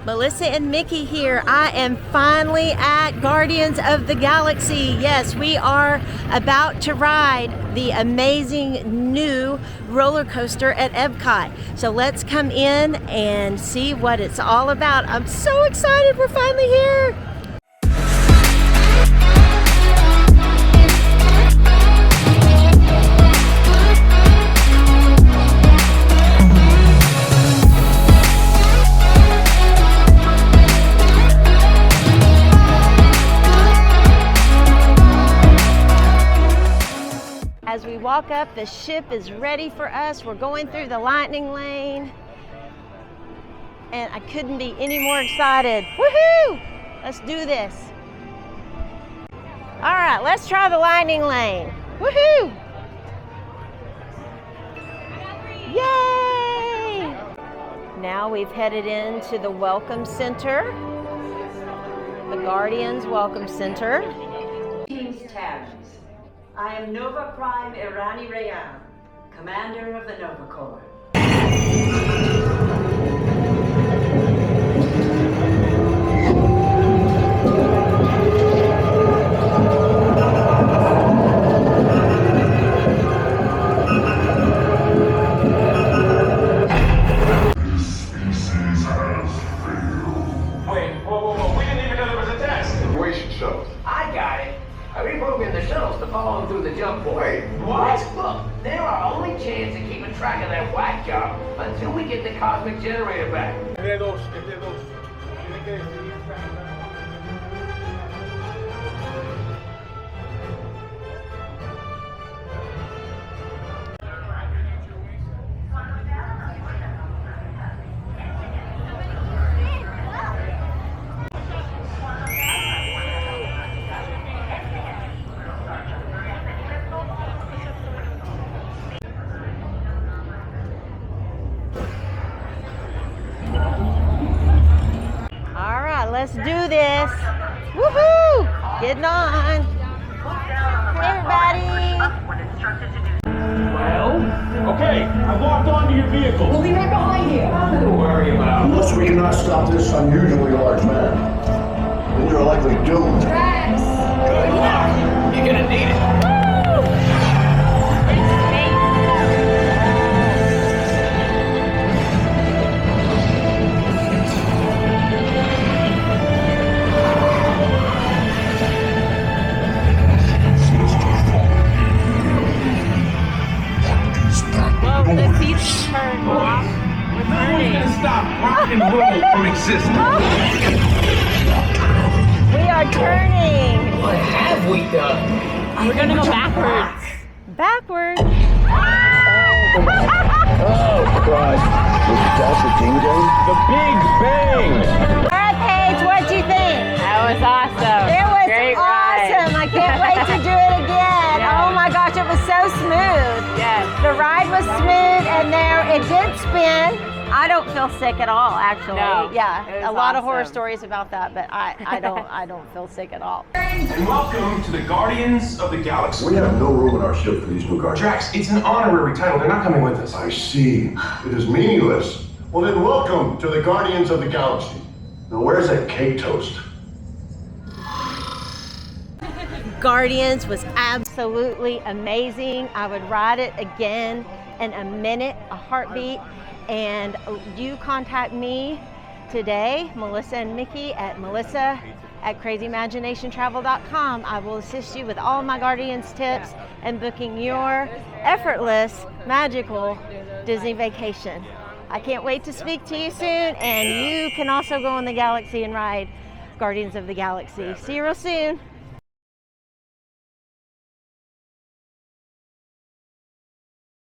Melissa and Mickey here. I am finally at Guardians of the Galaxy. Yes, we are about to ride the amazing new roller coaster at Epcot. So let's come in and see what it's all about. I'm so excited we're finally here. As we walk up, the ship is ready for us. We're going through the lightning lane. And I couldn't be any more excited. Woohoo! Let's do this. All right, let's try the lightning lane. Woohoo! Yay! Now we've headed into the Welcome Center. The Guardians Welcome Center. I am Nova Prime Irani Rayan, Commander of the Nova Corps. This species has failed. Wait, whoa, we didn't even know there was a test. Evacuation shuttles. I got it. I reprogrammed the shuttles to follow them through the jump port. Wait, what? Look, they're our only chance of keeping track of that whack job until we get the cosmic generator back. All right, let's do this. Woohoo! Getting on. Hey, everybody. Well, okay, I've locked onto your vehicle. We'll be right behind you. Nothing to worry about. Unless we cannot stop this unusually large man, then you're likely doomed. Rex! Good luck. You're gonna need it. Well, the seats turned off. We're No one's turning. gonna stop rock and roll from existing. We are turning. What have we done? We're gonna go backwards. Backwards. Oh, Christ. Was that the King James? The Big Bang. All right, Paige, what'd you think? That was awesome. It was Great ride. awesome. I can't wait to do it again. Yes. Oh my gosh, it was so smooth. Yes. The ride was smooth and it did spin. I don't feel sick at all, actually. No, Yeah, it was a lot of horror awesome. stories about that, but I don't feel sick at all. And welcome to the Guardians of the Galaxy. We have no room in our ship for these new guards. Drax, it's an honorary title. They're not coming with us. I see. It is meaningless. Well then, welcome to the Guardians of the Galaxy. Now where's that cake toast? Guardians was absolutely amazing. I would ride it again in a minute, a heartbeat. And you contact me today, Melissa and Mickey, at melissa@crazyimaginationtravel.com. I will assist you with all my Guardians tips and booking your effortless, magical Disney vacation. I can't wait to speak to you soon, and you can also go in the galaxy and ride Guardians of the Galaxy. See you real soon.